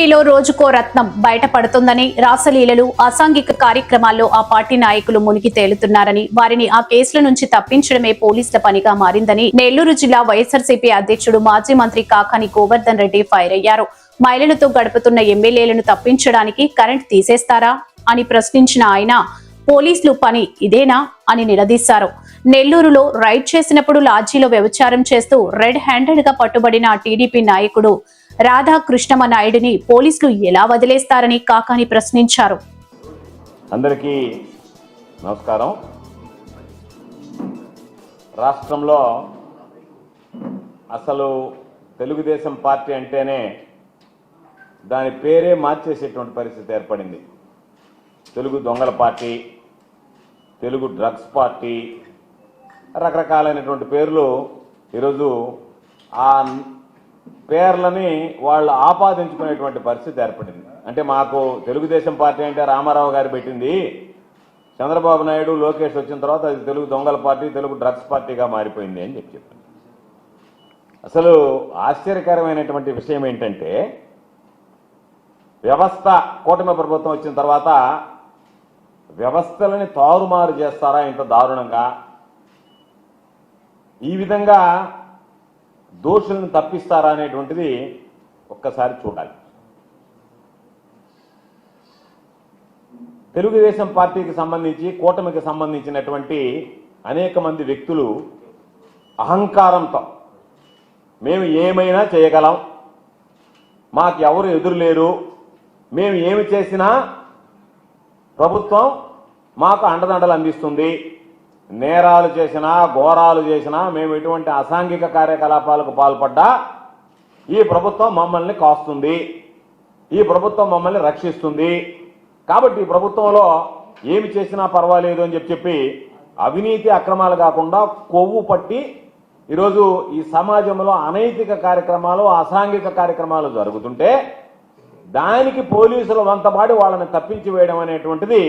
టీడీపీలో రోజుకో రత్నం బయటపడుతుందని, రాసలీలలు, అసాంఘిక కార్యక్రమాల్లో ఆ పార్టీ నాయకులు మునిగి తేలుతున్నారని, వారిని ఆ కేసుల నుంచి తప్పించడమే పోలీసుల పనిగా మారిందని నెల్లూరు జిల్లా వైఎస్ఆర్సీపీ అధ్యక్షుడు మాజీ మంత్రి కాకాని గోవర్ధన్ రెడ్డి ఫైర్ అయ్యారు. మహిళలతో గడుపుతున్న ఎమ్మెల్యేలను తప్పించడానికి కరెంట్ తీసేస్తారా అని ప్రశ్నించిన ఆయన, పోలీసులు పని ఇదేనా అని నిలదీశారు. నెల్లూరులో రైడ్ చేసినప్పుడు లాడ్జీలో వ్యభిచారం చేస్తూ రెడ్ హ్యాండెడ్ గా పట్టుబడిన టీడీపీ నాయకుడు రాధాకృష్ణమ నాయుడిని పోలీసులు ఎలా వదిలేస్తారని కాకాని ప్రశ్నించారు. అందరికీ నమస్కారం. రాష్ట్రంలో అసలు తెలుగుదేశం పార్టీ అంటేనే దాని పేరే మార్చేసేటువంటి పరిస్థితి ఏర్పడింది. తెలుగు దొంగల పార్టీ, తెలుగు డ్రగ్స్ పార్టీ, రకరకాలైనటువంటి పేర్లు ఈరోజు ఆ పేర్లని వాళ్ళు ఆపాదించుకునేటువంటి పరిస్థితి ఏర్పడింది. అంటే మాకు తెలుగుదేశం పార్టీ అంటే రామారావు గారు పెట్టింది, చంద్రబాబు నాయుడు లోకేష్ వచ్చిన తర్వాత అది తెలుగు దొంగల పార్టీ, తెలుగు డ్రగ్స్ పార్టీగా మారిపోయింది అని చెప్పారు. అసలు ఆశ్చర్యకరమైనటువంటి విషయం ఏంటంటే, వ్యవస్థ కూటమి ప్రభుత్వం వచ్చిన తర్వాత వ్యవస్థలని తారుమారు చేస్తారా ఇంత దారుణంగా? ఈ విధంగా దోషులను తప్పిస్తారా అనేటువంటిది ఒక్కసారి చూడాలి. తెలుగుదేశం పార్టీకి సంబంధించి, కూటమికి సంబంధించినటువంటి అనేక మంది వ్యక్తులు అహంకారంతో మేము ఏమైనా చేయగలం, మాకు ఎవరు ఎదురులేరు, మేము ఏమి చేసినా ప్రభుత్వం మాకు అండదండలు అందిస్తుంది, నేరాలు చేసినా ఘోరాలు చేసినా, మేము ఎటువంటి అసాంఘిక కార్యకలాపాలకు పాల్పడ్డా ఈ ప్రభుత్వం మమ్మల్ని కాస్తుంది, ఈ ప్రభుత్వం మమ్మల్ని రక్షిస్తుంది, కాబట్టి ఈ ప్రభుత్వంలో ఏమి చేసినా పర్వాలేదు అని చెప్పి అవినీతి అక్రమాలు కాకుండా కొవ్వు పట్టి ఈరోజు ఈ సమాజంలో అనైతిక కార్యక్రమాలు, అసాంఘిక కార్యక్రమాలు జరుగుతుంటే దానికి పోలీసులు వంతపాడి వాళ్ళని తప్పించి వేయడం అనేటువంటిది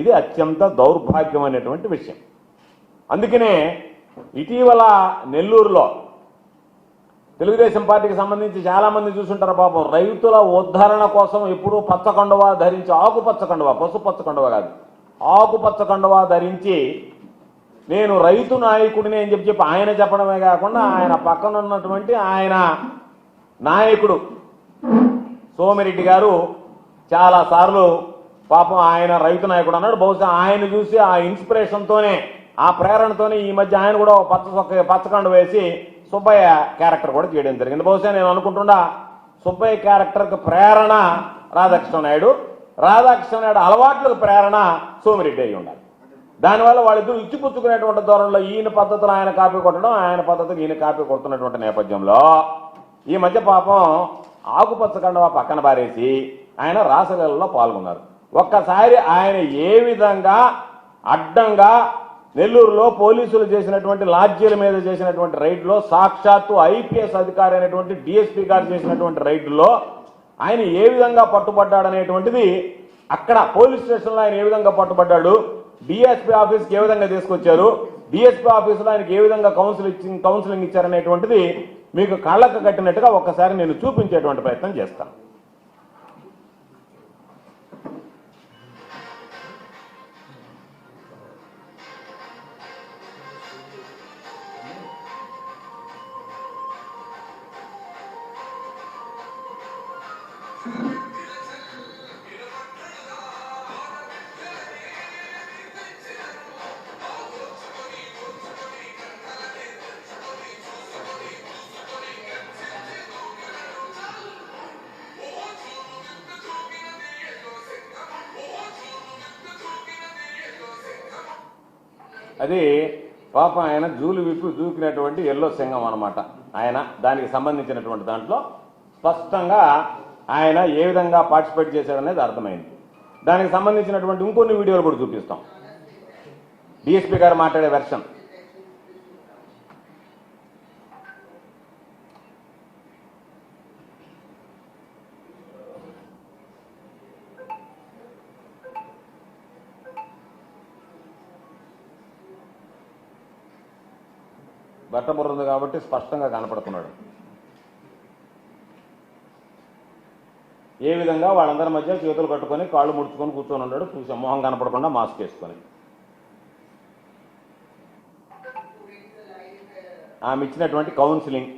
ఇది అత్యంత దౌర్భాగ్యమైనటువంటి విషయం. అందుకనే ఇటీవల నెల్లూరులో తెలుగుదేశం పార్టీకి సంబంధించి చాలా మంది చూసుంటారు. పాపం రైతుల ఉద్ధరణ కోసం ఎప్పుడూ పచ్చకండువా ధరించి, ఆకుపచ్చ కండువా, పసుపచ్చ కండువా కాదు, ఆకుపచ్చ కండువా ధరించి నేను రైతు నాయకుడిని అని చెప్పి ఆయన చెప్పడమే కాకుండా ఆయన పక్కన ఉన్నటువంటి ఆయన నాయకుడు సోమిరెడ్డి గారు చాలా సార్లు పాపం ఆయన రైతు నాయకుడు అన్నాడు. బహుశా ఆయన చూసి ఆ ఇన్స్పిరేషన్తోనే, ఆ ప్రేరణతోనే ఈ మధ్య ఆయన కూడా పచ్చకండు వేసి సుబ్బయ్య క్యారెక్టర్ కూడా చేయడం జరిగింది. బహుశా నేను అనుకుంటున్నా సుబ్బయ్య క్యారెక్టర్కి ప్రేరణ రాధాకృష్ణ నాయుడు, రాధాకృష్ణ నాయుడు అలవాట్లకు ప్రేరణ సోమిరెడ్డి అయి ఉండాలి. దానివల్ల వాళ్ళిద్దరూ ఇచ్చిపుచ్చుకునేటువంటి ధోరణిలో ఈయన పద్ధతులు ఆయన కాపీ కొట్టడం, ఆయన పద్ధతులు ఈయన కాపీ కొడుతున్నటువంటి నేపథ్యంలో ఈ మధ్య పాపం ఆకుపచ్చ కండువా పక్కన పారేసి ఆయన రాసలీలలో పాల్గొన్నారు. ఒక్కసారి ఆయన ఏ విధంగా అడ్డంగా నెల్లూరులో పోలీసులు చేసినటువంటి లాడ్జీల మీద చేసినటువంటి రైడ్లో, సాక్షాత్తు ఐపీఎస్ అధికారి అయినటువంటి డిఎస్పీ గారు చేసినటువంటి రైడ్లో ఆయన ఏ విధంగా పట్టుబడ్డాడనేటువంటిది, అక్కడ పోలీస్ స్టేషన్లో ఆయన ఏ విధంగా పట్టుబడ్డాడు, డిఎస్పీ ఆఫీస్కి ఏ విధంగా తీసుకొచ్చారు, డిఎస్పీ ఆఫీసులో ఆయనకి ఏ విధంగా కౌన్సిలింగ్ ఇచ్చారనేటువంటిది మీకు కళ్ళకు కట్టినట్టుగా ఒక్కసారి నేను చూపించేటువంటి ప్రయత్నం చేస్తాను. అది పాపం ఆయన జూలు విప్పి దూకినటువంటి ఎల్లో సింగం అనమాట. ఆయన దానికి సంబంధించినటువంటి దాంట్లో స్పష్టంగా ఆయన ఏ విధంగా పార్టిసిపేట్ చేశాడనేది అర్థమైంది. దానికి సంబంధించినటువంటి ఇంకొన్ని వీడియోలు కూడా చూపిస్తాం. డిఎస్పీ గారు మాట్లాడే వెర్షన్. బట్టబుర్ర ఉంది కాబట్టి స్పష్టంగా కనపడుతున్నాడు. ఏ విధంగా వాళ్ళందరి మధ్య చేతులు కట్టుకొని కాళ్ళు ముడుచుకొని కూర్చొని ఉన్నాడు. చూసాం మొహం కనపడకుండా మాస్క్ వేసుకొని. ఆమె ఇచ్చినటువంటి కౌన్సిలింగ్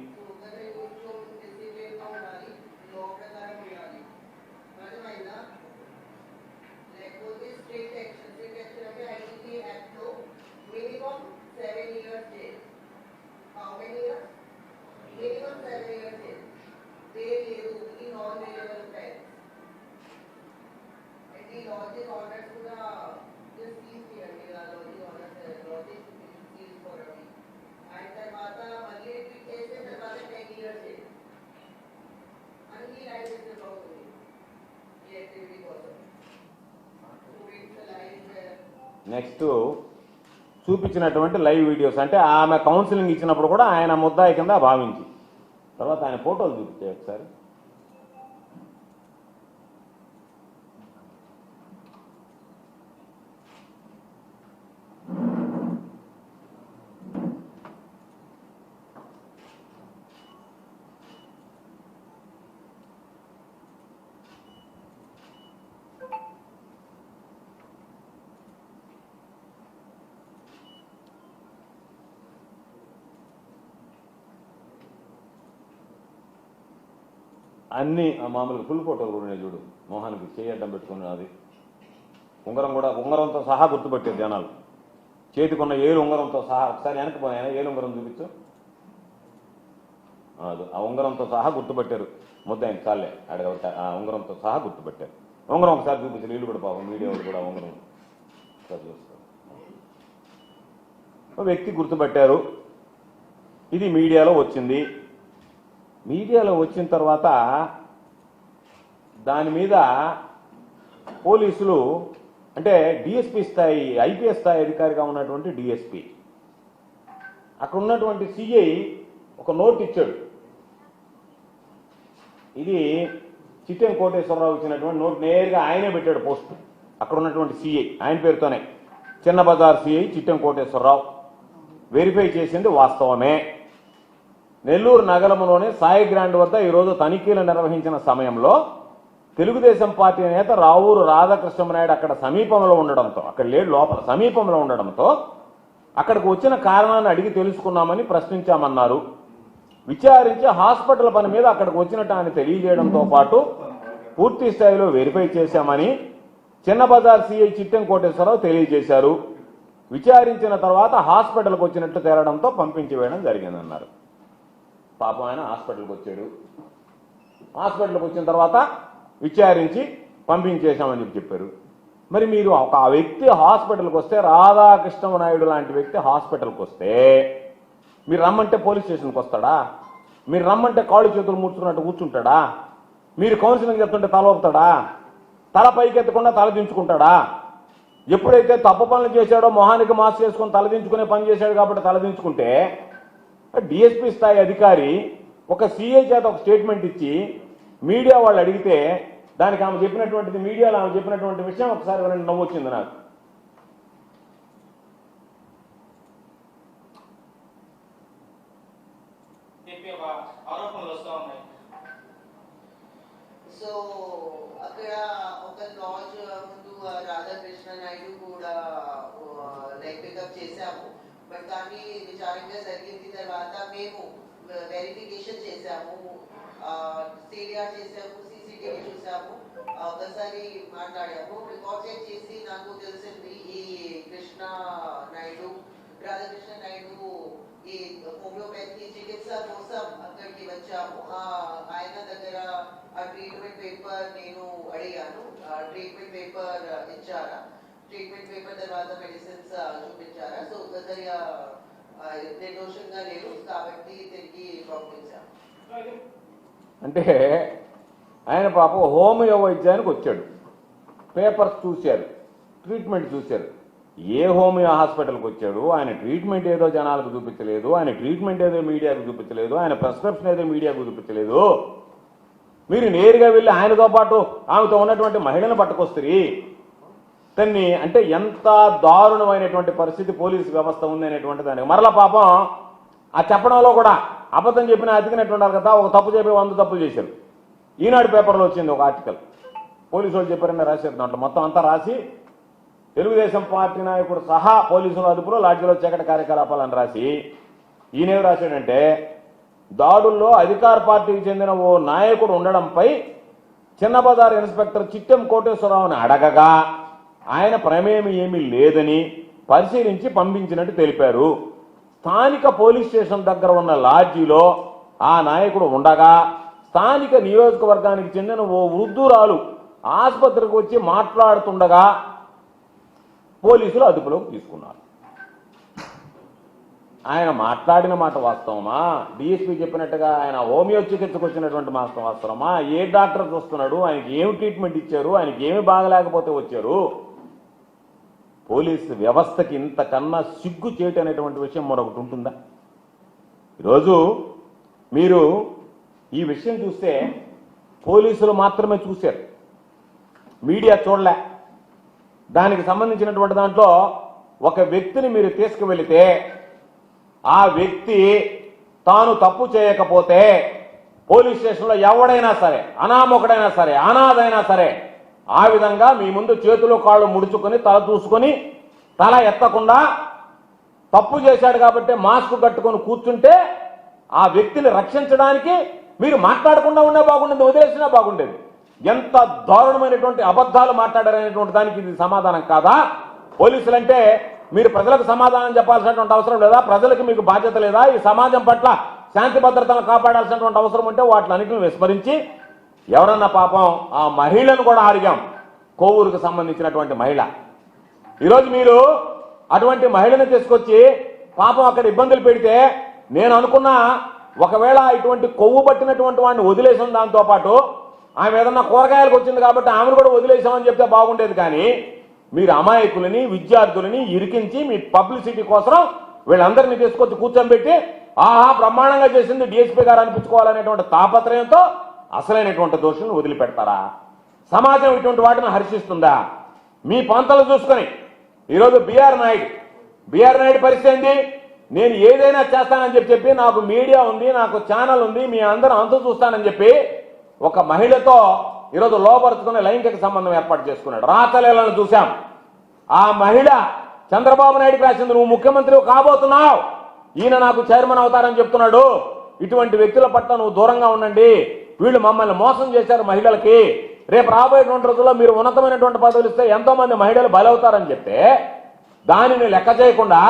నెక్స్ట్ చూపించినటువంటి లైవ్ వీడియోస్ అంటే ఆమె కౌన్సిలింగ్ ఇచ్చినప్పుడు కూడా ఆయన ముద్దాయి కింద భావించి తర్వాత ఆయన ఫోటోలు చూపించాయి ఒకసారి. అన్ని మామూలుగా ఫుల్ ఫోటోలు కూడా ఉన్నాయి చూడు. మోహానికి చేయి అడ్డం పెట్టుకుని అది ఉంగరం కూడా ఉంగరంతో సహా గుర్తుపెట్టారు జనాలు. చేతికున్న ఏలు ఉంగరంతో సహా ఒకసారి వెనక్కి పోయినా ఏలు ఉంగరం చూపించు. అది ఆ ఉంగరంతో సహా గుర్తుపెట్టారు. ముద్దాయిని చాలే అడగ ఆ ఉంగరంతో సహా గుర్తుపెట్టారు. ఉంగరం ఒకసారి చూపించారు. వీళ్ళు కూడా పాపం మీడియా వాళ్ళు కూడా ఉంగరం ఒకసారి చూస్తారు. వ్యక్తి గుర్తుపెట్టారు. ఇది మీడియాలో వచ్చింది. మీడియాలో వచ్చిన తర్వాత దాని మీద పోలీసులు అంటే డిఎస్పీ స్థాయి ఐపీఎస్ స్థాయి అధికారిగా ఉన్నటువంటి డిఎస్పీ అక్కడ ఉన్నటువంటి సిఐ ఒక నోట్ ఇచ్చాడు. ఇది చిట్టెం కోటేశ్వరరావు ఇచ్చినటువంటి నోట్ నేరుగా ఆయనే పెట్టాడు పోస్ట్. అక్కడ ఉన్నటువంటి సిఐ ఆయన పేరుతోనే చిన్న బజార్ సిఐ చిట్టెం కోటేశ్వరరావు వెరిఫై చేసింది వాస్తవమే. నెల్లూరు నగరంలోని సాయి గ్రాండ్ వద్ద ఈరోజు తనిఖీలు నిర్వహించిన సమయంలో తెలుగుదేశం పార్టీ నేత రావూరు రాధాకృష్ణనాయుడు అక్కడ సమీపంలో ఉండడంతో అక్కడ లేడు లోపల సమీపంలో ఉండడంతో అక్కడికి వచ్చిన కారణాన్ని అడిగి తెలుసుకున్నామని ప్రశ్నించామన్నారు. విచారించి హాస్పిటల్ పని మీద అక్కడికి వచ్చినట్టు ఆయన తెలియజేయడంతో పాటు పూర్తి స్థాయిలో వెరిఫై చేశామని చిన్న బజార్ సిఐ చిట్టెం కోటేశ్వరరావు తెలియజేశారు. విచారించిన తర్వాత హాస్పిటల్కి వచ్చినట్టు తేలడంతో పంపించి వేయడం జరిగిందన్నారు. పాపం ఆయన హాస్పిటల్కి వచ్చాడు. హాస్పిటల్కి వచ్చిన తర్వాత విచారించి పంపించేశామని చెప్పారు. మరి మీరు ఒక వ్యక్తి హాస్పిటల్కి వస్తే రాధాకృష్ణనాయుడు లాంటి వ్యక్తి హాస్పిటల్కి వస్తే మీరు రమ్మంటే పోలీస్ స్టేషన్కి వస్తాడా? మీరు రమ్మంటే కాళ్ళు చేతులు ముడుచుకున్నట్టు కూర్చుంటాడా? మీరు కౌన్సిలింగ్ చెప్తుంటే తల ఊపుతాడా? తల పైకెత్తకుండా తల దించుకుంటాడా? ఎప్పుడైతే తప్పు పనులు చేశాడో మొహానికి మాస్క్ చేసుకుని తలదించుకునే పని చేశాడు కాబట్టి తలదించుకుంటే డిఎస్పీ స్థాయి అధికారి ఒక సిఐ చేత ఒక స్టేట్మెంట్ ఇచ్చి మీడియా వాళ్ళు అడిగితే దానికి ఆమె చెప్పినటువంటిది మీడియాలో ఆమె చెప్పినటువంటి విషయం ఒకసారి ఎవరైనా నవ్వొచ్చింది నాకు. సో అక్కడ ఒక లాజ్ ముందు రాధాకృష్ణనాయుడు కూడా లైక్ పికప్ చేశాము. బట్ కానీ విచారంగా జరిగింది తర్వాత మేము వెరిఫికేషన్ చేశాము, సిడిఆర్ చేసాము, సీసీటీవీ చూసాము, ఒకసారి మాట్లాడాము. రికార్డ్ చెక్ చేసి నాకు తెలిసింది ఈ రాధాకృష్ణ నాయుడు ఈ హోమియోపతి చికిత్స కోసం అక్కడికి వచ్చాము. ఆయన దగ్గర ఆ ట్రీట్మెంట్ పేపర్ నేను అడిగాను. ట్రీట్మెంట్ పేపర్ ఇచ్చారా? ట్రీట్మెంట్ పేపర్ తర్వాత మెడిసిన్స్ చూపించారా? సో దగ్గర నిర్దోషంగా లేరు కాబట్టి తిరిగి పంపించాము. అంటే ఆయన పాపం హోమియో వైద్యానికి వచ్చాడు. పేపర్స్ చూశారు, ట్రీట్మెంట్ చూశారు. ఏ హోమియో హాస్పిటల్కి వచ్చాడు? ఆయన ట్రీట్మెంట్ ఏదో జనాలకు చూపించలేదు, ఆయన ట్రీట్మెంట్ ఏదో మీడియాకు చూపించలేదు, ఆయన ప్రిస్క్రిప్షన్ ఏదో మీడియాకు చూపించలేదు. మీరు నేరుగా వెళ్ళి ఆయనతో పాటు ఆమెతో ఉన్నటువంటి మహిళను పట్టుకొస్తారు. దాన్ని అంటే ఎంత దారుణమైనటువంటి పరిస్థితి పోలీసు వ్యవస్థ ఉంది అనేటువంటి దానికి మరలా పాపం ఆ చెప్పడంలో కూడా అబద్ధం చెప్పిన అతికినట్టు ఉన్నారు కదా. ఒక తప్పు చెప్పి 100 తప్పులు చేశారు. ఈనాడు పేపర్లో వచ్చింది ఒక ఆర్టికల్, పోలీసు వాళ్ళు చెప్పారని రాశారు. దాంట్లో మొత్తం అంతా రాసి తెలుగుదేశం పార్టీ నాయకుడు సహా పోలీసుల అదుపులో లాడ్జిలో చీకటి కార్యకలాపాలని రాసి ఈయనేం రాశాడంటే, దాడుల్లో అధికార పార్టీకి చెందిన ఓ నాయకుడు ఉండడంపై చిన్న బజార్ ఇన్స్పెక్టర్ చిట్టెం కోటేశ్వరరావుని అడగగా ఆయన ప్రమేయం ఏమీ లేదని పరిశీలించి పంపించినట్టు తెలిపారు. స్థానిక పోలీస్ స్టేషన్ దగ్గర ఉన్న లాడ్జీలో ఆ నాయకుడు ఉండగా స్థానిక నియోజకవర్గానికి చెందిన ఓ వృద్ధురాలు ఆసుపత్రికి వచ్చి మాట్లాడుతుండగా పోలీసులు అదుపులోకి తీసుకున్నారు. ఆయన మాట్లాడిన మాట వాస్తవమా, డిఎస్పీ చెప్పినట్టుగా ఆయన హోమియో చికిత్సకు వచ్చినటువంటి మాట వాస్తవమా, ఏ డాక్టర్ చూస్తున్నాడు, ఆయనకి ఏమి ట్రీట్మెంట్ ఇచ్చారు, ఆయనకి ఏమి బాగలేకపోతే వచ్చారు? పోలీసు వ్యవస్థకి ఇంతకన్నా సిగ్గు చేయటం అనేటువంటి విషయం మరొకటి ఉంటుందా? ఈరోజు మీరు ఈ విషయం చూస్తే పోలీసులు మాత్రమే చూశారు, మీడియా చూడలే. దానికి సంబంధించినటువంటి దాంట్లో ఒక వ్యక్తిని మీరు తీసుకువెళితే ఆ వ్యక్తి తాను తప్పు చేయకపోతే పోలీస్ స్టేషన్లో ఎవడైనా సరే, అనామకుడైనా సరే, అనాథైనా సరే, ఆ విధంగా మీ ముందు చేతులు కాళ్ళు ముడుచుకొని తల చూసుకొని తల ఎత్తకుండా తప్పు చేశాడు కాబట్టి మాస్క్ కట్టుకొని కూర్చుంటే ఆ వ్యక్తిని రక్షించడానికి మీరు మాట్లాడకుండా ఉన్నా బాగుండేది, వదిలేసినా బాగుండేది. ఎంత దారుణమైనటువంటి అబద్ధాలు మాట్లాడారనేటువంటి దానికి ఇది సమాధానం కాదా? పోలీసులంటే మీరు ప్రజలకు సమాధానం చెప్పాల్సినటువంటి అవసరం లేదా? ప్రజలకు మీకు బాధ్యత లేదా? ఈ సమాజం పట్ల శాంతి భద్రతలను కాపాడాల్సినటువంటి అవసరం ఉంటే వాటిలన్నింటిని విస్మరించి ఎవరన్నా పాపం ఆ మహిళను కూడా అడిగాం, కోవూరుకు సంబంధించినటువంటి మహిళ. ఈరోజు మీరు అటువంటి మహిళను తీసుకొచ్చి పాపం అక్కడ ఇబ్బందులు పెడితే నేను అనుకున్నా ఒకవేళ ఇటువంటి కొవ్వు పట్టినటువంటి వాడిని వదిలేసాం, దాంతోపాటు ఆమె ఏదన్నా కూరగాయలకు వచ్చింది కాబట్టి ఆమెను కూడా వదిలేసామని చెప్తే బాగుండేది. కానీ మీరు అమాయకులని విద్యార్థులని ఇరికించి మీ పబ్లిసిటీ కోసం వీళ్ళందరినీ తీసుకొచ్చి కూర్చోబెట్టి ఆహా బ్రహ్మాండంగా చేసింది డిఎస్పీ గారు అనిపించుకోవాలనేటువంటి తాపత్రయంతో అసలైనటువంటి దోషులను వదిలిపెడతారా? సమాజం ఇటువంటి వాటిని హర్షిస్తుందా? మీ పంతలు చూసుకొని ఈరోజు బిఆర్ నాయుడు పరిస్థితి ఏంటి? నేను ఏదైనా చేస్తానని చెప్పి నాకు మీడియా ఉంది, నాకు ఛానల్ ఉంది, మీ అందరూ అంతు చూస్తానని చెప్పి ఒక మహిళతో ఈరోజు లోపరుచుకునే లైంగిక సంబంధం ఏర్పాటు చేసుకున్నాడు. రాతలేలను చూశాం. ఆ మహిళ చంద్రబాబు నాయుడుకి రాసింది, నువ్వు ముఖ్యమంత్రి కాబోతున్నావు, ఈయన నాకు చైర్మన్ అవుతారని చెప్తున్నాడు, ఇటువంటి వ్యక్తుల పట్ల నువ్వు దూరంగా ఉండండి, వీళ్ళు మమ్మల్ని మోసం చేశారు మహిళలకి, రేపు రాబోయేటువంటి రోజుల్లో మీరు ఉన్నతమైనటువంటి పదవులు ఇస్తే ఎంతో మంది మహిళలు బలవుతారని చెప్తే దానిని లెక్క చేయకుండా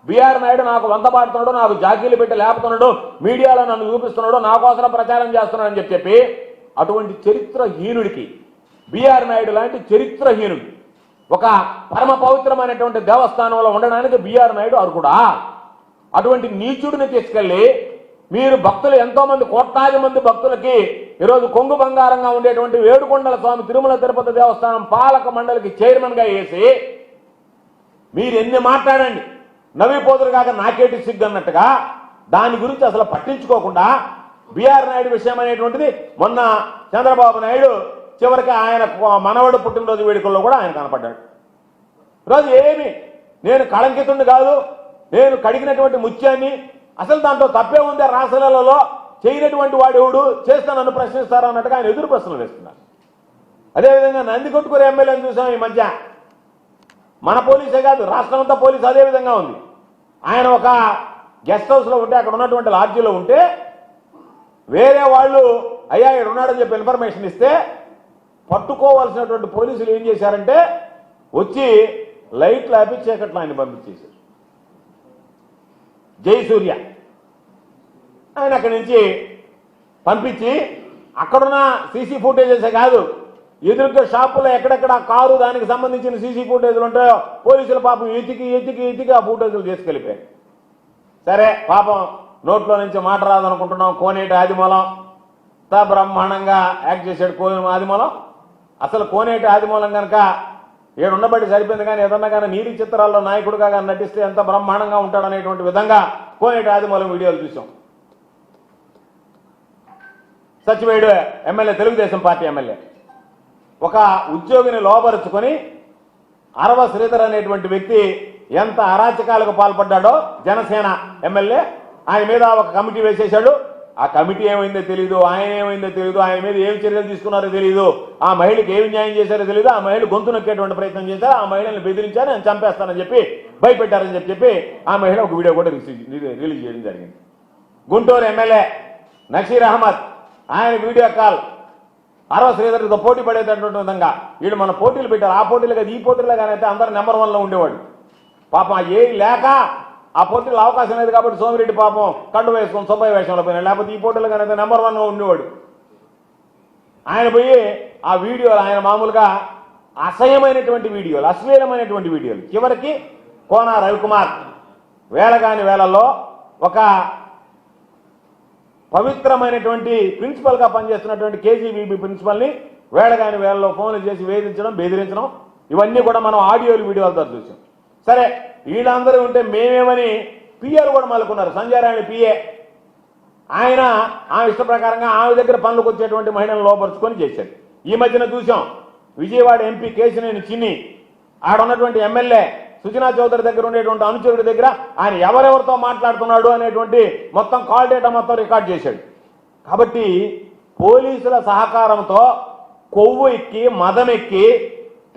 బిఆర్ నాయుడు నాకు వంతపాడుతున్నాడు, నాకు జాకీలు పెట్టి లేపుతున్నాడు, మీడియాలో నన్ను చూపిస్తున్నాడు, నా కోసం ప్రచారం చేస్తున్నాడు అని చెప్పి అటువంటి చరిత్రహీనుడికి, బిఆర్ నాయుడు లాంటి చరిత్రహీనుడు ఒక పరమ పవిత్రమైనటువంటి దేవస్థానంలో ఉండడానికి బిఆర్ నాయుడు అర్హుడా? అటువంటి నీచుడిని తీసుకెళ్లి మీరు భక్తులు ఎంతో మంది కోట్లాది మంది భక్తులకి ఈరోజు కొంగు బంగారంగా ఉండేటువంటి వేడుకొండల స్వామి తిరుమల తిరుపతి దేవస్థానం పాలక మండలికి చైర్మన్ గా వేసి మీరు ఎన్ని మాట్లాడండి, నవ్విపోతురు కాక నాకేటి సిగ్గు అన్నట్టుగా దాని గురించి అసలు పట్టించుకోకుండా బిఆర్ నాయుడు విషయం అనేటువంటిది మొన్న చంద్రబాబు నాయుడు చివరికి ఆయన మనవడు పుట్టినరోజు వేడుకల్లో కూడా ఆయన కనపడ్డాడు. ఈరోజు ఏమి నేను కళంకితుడిని కాదు, నేను కడిగినటువంటి ముత్యాన్ని, అసలు దాంట్లో తప్పే ఉంది, రాసలలో చేయనటువంటి వాడు ఎవడు, చేస్తే నన్ను ప్రశ్నిస్తారు అన్నట్టుగా ఆయన ఎదురు ప్రశ్నలు వేస్తున్నారు. అదేవిధంగా నందికొట్కూరు ఎమ్మెల్యేని చూసాం ఈ మధ్య. మన పోలీసే కాదు, రాష్ట్రం అంతా పోలీసు అదే విధంగా ఉంది. ఆయన ఒక గెస్ట్ హౌస్లో ఉంటే, అక్కడ ఉన్నటువంటి లాడ్జీలో ఉంటే వేరే వాళ్ళు అయ్యా ఇక్కడ ఉన్నాడని చెప్పి ఇన్ఫర్మేషన్ ఇస్తే పట్టుకోవాల్సినటువంటి పోలీసులు ఏం చేశారంటే వచ్చి లైట్లు ఆపి చీకట్లో ఆయన పంపించేశారు. జయసూర్య ఆయన అక్కడి నుంచి పంపించి అక్కడున్న సీసీ ఫుటేజెస్ కాదు, ఎదురుగా షాపులో ఎక్కడెక్కడ కారు దానికి సంబంధించిన సీసీ ఫుటేజ్లు ఉంటాయో పోలీసులు పాపం ఎతికి ఆ ఫుటేజ్లు చేసుకెళ్ళిపోయారు. సరే పాపం నోట్లో నుంచి మాట రాదనుకుంటున్నాం, కోనేటి ఆదిమూలం బ్రహ్మాండంగా యాక్ట్ చేశాడు. ఆదిమూలం అసలు కోనేటి ఆదిమూలం కనుక ఏడు ఉండబట్టి సరిపోయింది, కానీ ఏదన్నా కానీ నీలి చిత్రాల్లో నాయకుడుగా కానీ నటిస్తే ఎంత బ్రహ్మాండంగా ఉంటాడనేటువంటి విధంగా కోనేటి ఆదిమూలం వీడియోలు చూసాం. సచివేడు ఎమ్మెల్యే, తెలుగుదేశం పార్టీ ఎమ్మెల్యే ఒక ఉద్యోగిని లోపరుచుకొని అరవ శ్రీధర్ అనేటువంటి వ్యక్తి ఎంత అరాచకాలకు పాల్పడ్డాడో జనసేన ఎమ్మెల్యే ఆయన మీద ఒక కమిటీ వేసేశాడు. ఆ కమిటీ ఏమైందో తెలియదు, ఆయన ఏమైందో తెలియదు, ఆయన మీద ఏం చర్యలు తీసుకున్నారో తెలియదు, ఆ మహిళకి ఏమి న్యాయం చేశారో తెలియదు, ఆ మహిళ గొంతు నొక్కేటువంటి ప్రయత్నం చేశారు, ఆ మహిళని బెదిరించారు, నేను చంపేస్తానని చెప్పి భయపెట్టారని చెప్పి ఆ మహిళ ఒక వీడియో కూడా రిలీజ్ చేయడం జరిగింది. గుంటూరు ఎమ్మెల్యే నషీర్ అహ్మద్ ఆయన వీడియో కాల్ అరవ శ్రీధర్తో పోటీ పడేటటువంటి విధంగా వీళ్ళు మన పోటీలు పెట్టారు. ఆ పోటీలు కాదు, ఈ పోటీలో కానీ అయితే అందరూ నెంబర్ 1లో ఉండేవాడు. పాపం ఏ లేక ఆ పోటీలో అవకాశం లేదు కాబట్టి సోమిరెడ్డి పాపం కళ్ళు వేసుకొని సుబ్బయ్య వేషంలో పోయినాడు, లేకపోతే ఈ పోటీలో కానీ అయితే నెంబర్ 1లో ఉండేవాడు. ఆయన పోయి ఆ వీడియోలు ఆయన మామూలుగా అసహ్యమైనటువంటి వీడియోలు, అశ్లీలమైనటువంటి వీడియోలు, చివరికి కోన రవికుమార్ వేళగాని వేళల్లో ఒక పవిత్రమైనటువంటి ప్రిన్సిపల్గా పనిచేస్తున్నటువంటి కేజీబీబీ ప్రిన్సిపల్ని వేళగాని వేళల్లో ఫోన్లు చేసి వేధించడం, బెదిరించడం, ఇవన్నీ కూడా మనం ఆడియోలు వీడియోలతో చూసాం. సరే వీళ్ళందరూ ఉంటే మేమేమని పిఏలు కూడా మలుకున్నారు. సంజయ్ రాణి పిఏ ఆయన ఆమె ఇష్ట ప్రకారంగా ఆమె దగ్గర పనులకు వచ్చేటువంటి మహిళలను లోపరుచుకొని చేశాడు. ఈ మధ్యన చూసాం విజయవాడ ఎంపీ కేశినేని చిన్ని ఆడ ఉన్నటువంటి ఎమ్మెల్యే సుజనా చౌదరి దగ్గర ఉండేటువంటి అనుచరుడి దగ్గర ఆయన ఎవరెవరితో మాట్లాడుతున్నాడు అనేటువంటి మొత్తం కాల్ డేటా మొత్తం రికార్డ్ చేశాడు. కాబట్టి పోలీసుల సహకారంతో కొవ్వు ఎక్కి మదం ఎక్కి